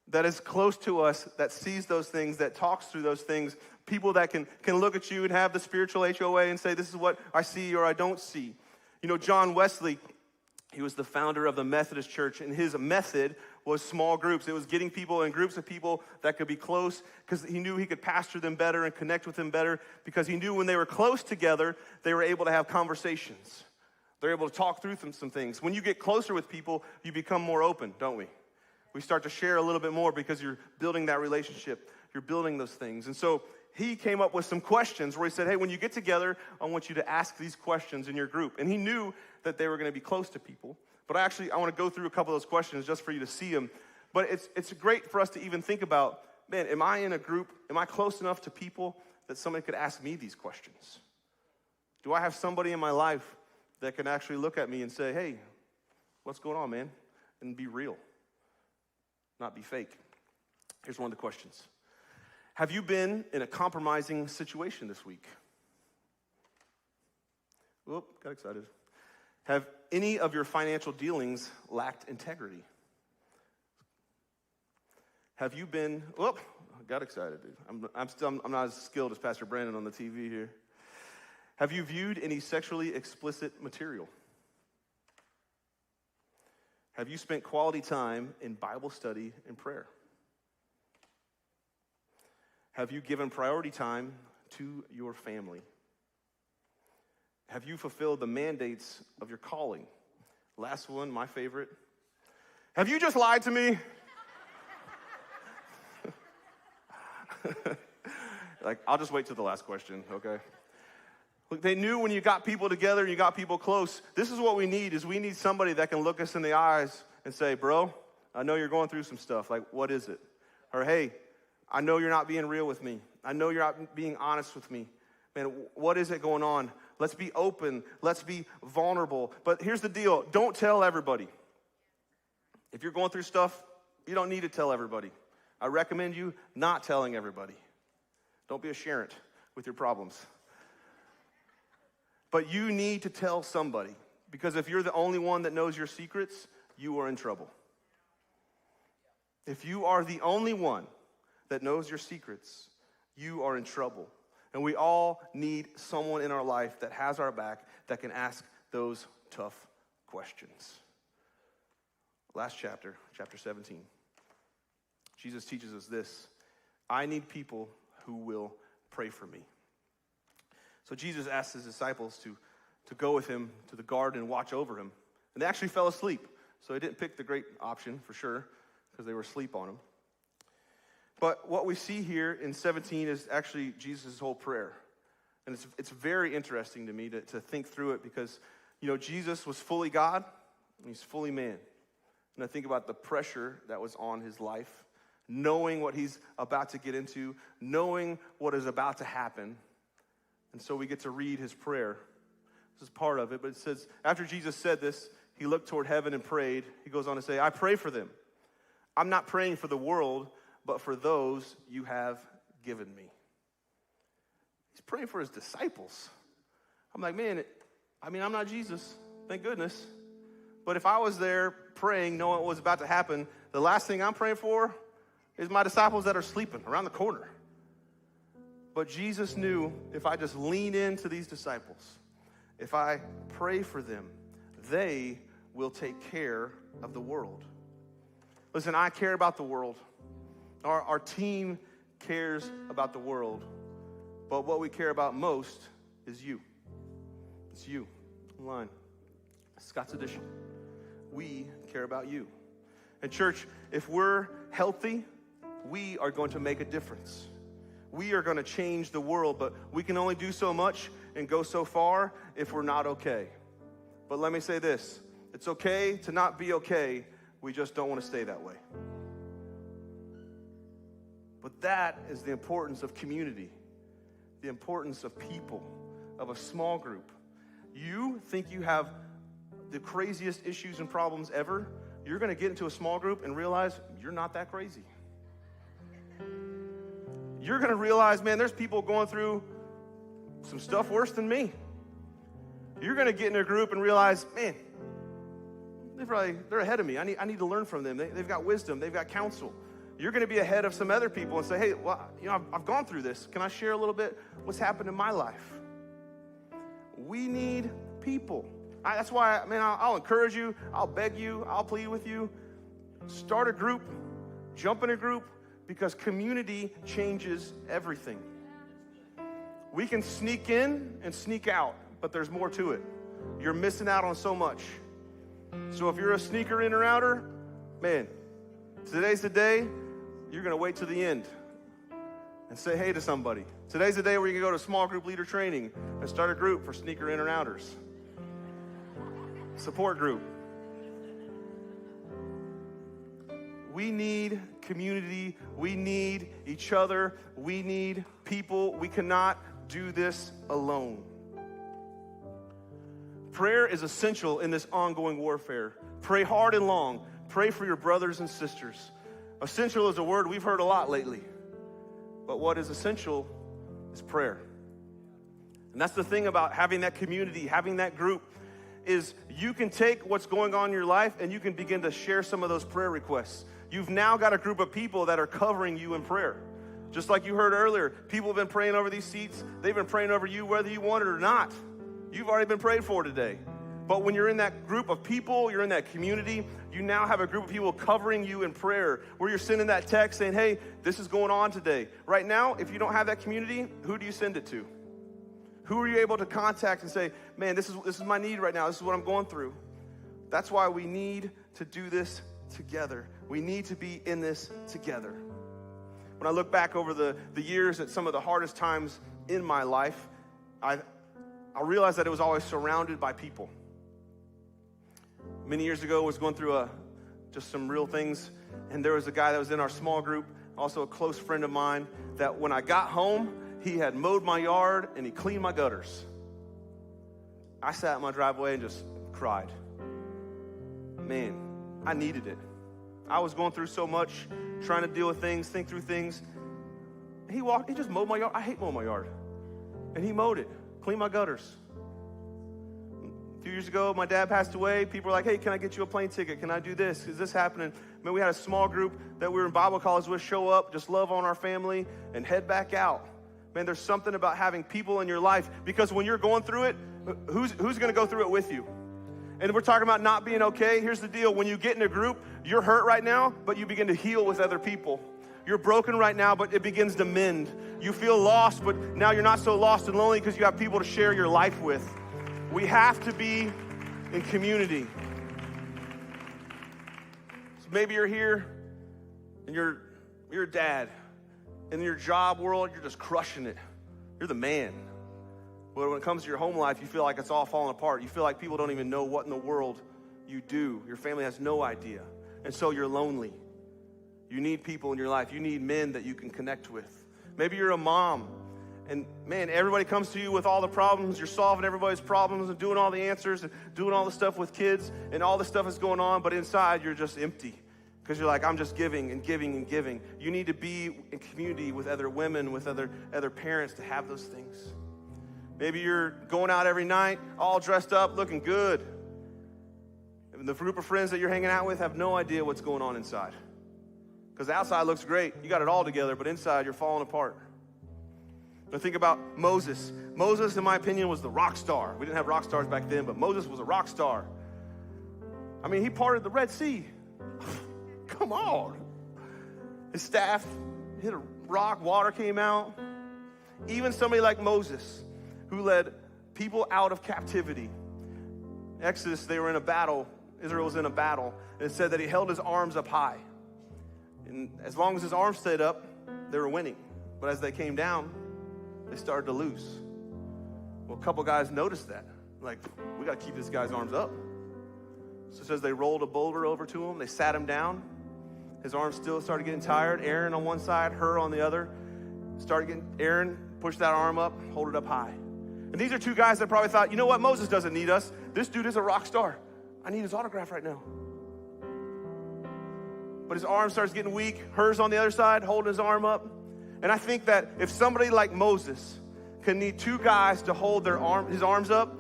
that is close to us, that sees those things, that talks through those things, people that can look at you and have the spiritual HOA and say, this is what I see or I don't see. You know, John Wesley, he was the founder of the Methodist Church, and his method was small groups. It was getting people in groups of people that could be close because he knew he could pastor them better and connect with them better because he knew when they were close together, they were able to have conversations. They're able to talk through some things. When you get closer with people, you become more open, don't we? We start to share a little bit more because you're building that relationship. You're building those things. And so he came up with some questions where he said, hey, when you get together, I want you to ask these questions in your group. And he knew that they were going to be close to people. But I want to go through a couple of those questions just for you to see them. But it's great for us to even think about, man, am I in a group? Am I close enough to people that somebody could ask me these questions? Do I have somebody in my life that can actually look at me and say, hey, what's going on, man? And be real, not be fake. Here's one of the questions. Have you been in a compromising situation this week? Whoop, got excited. Have any of your financial dealings lacked integrity? Have you been, whoop, got excited, dude. I'm not as skilled as Pastor Brandon on the TV here. Have you viewed any sexually explicit material? Have you spent quality time in Bible study and prayer? Have you given priority time to your family? Have you fulfilled the mandates of your calling? Last one, my favorite. Have you just lied to me? Like, I'll just wait till the last question, okay? Look, they knew when you got people together and you got people close, this is what we need, is we need somebody that can look us in the eyes and say, bro, I know you're going through some stuff. Like, what is it? Or, hey, I know you're not being real with me. I know you're not being honest with me. Man, what is it going on? Let's be open. Let's be vulnerable. But here's the deal. Don't tell everybody. If you're going through stuff, you don't need to tell everybody. I recommend you not telling everybody. Don't be a Sharent with your problems. But you need to tell somebody, because if you're the only one that knows your secrets, you are in trouble. If you are the only one that knows your secrets, you are in trouble. And we all need someone in our life that has our back, that can ask those tough questions. Last chapter, chapter 17. Jesus teaches us this: I need people who will pray for me. So Jesus asked his disciples to go with him to the garden and watch over him. And they actually fell asleep. So he didn't pick the great option for sure, because they were asleep on him. But what we see here in 17 is actually Jesus' whole prayer. And it's very interesting to me to think through it, because, you know, Jesus was fully God and he's fully man. And I think about the pressure that was on his life, knowing what he's about to get into, knowing what is about to happen. And so we get to read his prayer. This is part of it, but it says, after Jesus said this, he looked toward heaven and prayed. He goes on to say, I pray for them. I'm not praying for the world, but for those you have given me. He's praying for his disciples. I'm like, man, I'm not Jesus, thank goodness. But if I was there praying, knowing what was about to happen, the last thing I'm praying for is my disciples that are sleeping around the corner. But Jesus knew, if I just lean into these disciples, if I pray for them, they will take care of the world. Listen, I care about the world. Our team cares about the world. But what we care about most is you. It's you. Online. Scott's Edition. We care about you. And church, if we're healthy, we are going to make a difference. We are going to change the world, but we can only do so much and go so far if we're not okay. But let me say this. It's okay to not be okay. We just don't want to stay that way. But that is the importance of community, the importance of people, of a small group. You think you have the craziest issues and problems ever, you're going to get into a small group and realize you're not that crazy. You're going to realize, man, there's people going through some stuff worse than me. You're going to get in a group and realize, man, they're ahead of me. I need to learn from them. They've got wisdom. They've got counsel. You're going to be ahead of some other people and say, hey, well, I've gone through this. Can I share a little bit what's happened in my life? We need people. That's why, man, I'll encourage you. I'll beg you. I'll plead with you. Start a group. Jump in a group, because community changes everything. We can sneak in and sneak out, but there's more to it. You're missing out on so much. So if you're a sneaker in or outer, man, today's the day you're going to wait till the end and say hey to somebody. Today's the day where you can go to small group leader training and start a group for sneaker in and outers. Support group. We need community. We need each other. We need people. We cannot do this alone. Prayer is essential in this ongoing warfare. Pray hard and long. Pray for your brothers and sisters. Essential is a word we've heard a lot lately. But what is essential is prayer. And that's the thing about having that community, having that group, is you can take what's going on in your life and you can begin to share some of those prayer requests. You've now got a group of people that are covering you in prayer. Just like you heard earlier, people have been praying over these seats. They've been praying over you whether you want it or not. You've already been prayed for today. But when you're in that group of people, you're in that community, you now have a group of people covering you in prayer, where you're sending that text saying, hey, this is going on today. Right now, if you don't have that community, who do you send it to? Who are you able to contact and say, man, this is my need right now. This is what I'm going through. That's why we need to do this together. We need to be in this together. When I look back over the years at some of the hardest times in my life, I realized that it was always surrounded by people. Many years ago, I was going through just some real things, and there was a guy that was in our small group, also a close friend of mine, that when I got home, he had mowed my yard and he cleaned my gutters. I sat in my driveway and just cried. Man, I needed it. I was going through so much, trying to deal with things, think through things. He just mowed my yard. I hate mowing my yard. And he mowed it, cleaned my gutters. A few years ago, my dad passed away. People were like, hey, can I get you a plane ticket? Can I do this? Is this happening? Man, we had a small group that we were in Bible college with show up, just love on our family, and head back out. Man, there's something about having people in your life, because when you're going through it, who's going to go through it with you? And we're talking about not being okay. Here's the deal. When you get in a group, you're hurt right now, but you begin to heal with other people. You're broken right now, but it begins to mend. You feel lost, but now you're not so lost and lonely because you have people to share your life with. We have to be in community. So maybe you're here and you're a dad. In your job world, you're just crushing it. You're the man. But when it comes to your home life, you feel like it's all falling apart. You feel like people don't even know what in the world you do. Your family has no idea. And so you're lonely. You need people in your life. You need men that you can connect with. Maybe you're a mom. And man, everybody comes to you with all the problems. You're solving everybody's problems and doing all the answers and doing all the stuff with kids. And all the stuff is going on. But inside, you're just empty. Because you're like, I'm just giving and giving and giving. You need to be in community with other women, with other parents to have those things. Maybe you're going out every night, all dressed up, looking good. And the group of friends that you're hanging out with have no idea what's going on inside. Because the outside looks great. You got it all together, but inside you're falling apart. Now think about Moses. Moses, in my opinion, was the rock star. We didn't have rock stars back then, but Moses was a rock star. I mean, he parted the Red Sea. Come on. His staff hit a rock, water came out. Even somebody like Moses, who led people out of captivity. Exodus, they were in a battle. Israel was in a battle. And it said that he held his arms up high. And as long as his arms stayed up, they were winning. But as they came down, they started to lose. Well, a couple guys noticed that. Like, we got to keep this guy's arms up. So it says they rolled a boulder over to him. They sat him down. His arms still started getting tired. Aaron on one side, her on the other. Aaron, push that arm up, hold it up high. And these are two guys that probably thought, you know what, Moses doesn't need us. This dude is a rock star. I need his autograph right now. But his arm starts getting weak. Hers on the other side, holding his arm up. And I think that if somebody like Moses can need two guys to hold his arms up,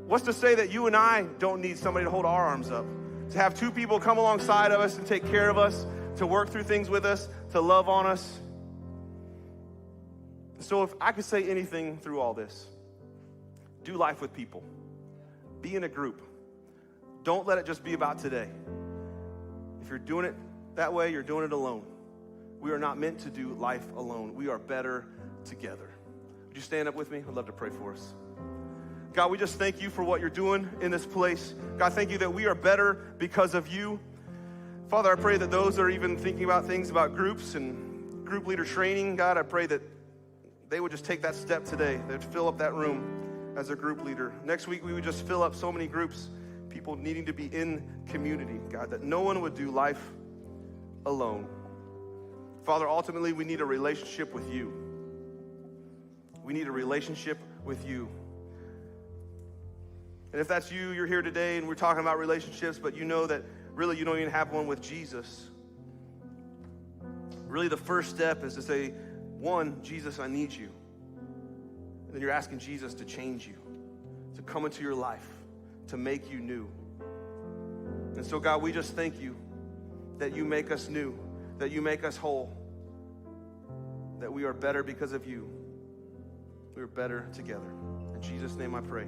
what's to say that you and I don't need somebody to hold our arms up? To have two people come alongside of us and take care of us, to work through things with us, to love on us. So if I could say anything through all this, do life with people. Be in a group. Don't let it just be about today. If you're doing it that way, you're doing it alone. We are not meant to do life alone. We are better together. Would you stand up with me? I'd love to pray for us. God, we just thank you for what you're doing in this place. God, thank you that we are better because of you. Father, I pray that those that are even thinking about things about groups and group leader training, God, I pray that they would just take that step today. They'd fill up that room as a group leader. Next week, we would just fill up so many groups, people needing to be in community, God, that no one would do life alone. Father, ultimately, we need a relationship with you. We need a relationship with you. And if that's you, you're here today and we're talking about relationships, but you know that really you don't even have one with Jesus. Really the first step is to say, one, Jesus, I need you. And then you're asking Jesus to change you, to come into your life, to make you new. And so God, we just thank you that you make us new, that you make us whole, that we are better because of you. We are better together. In Jesus' name I pray.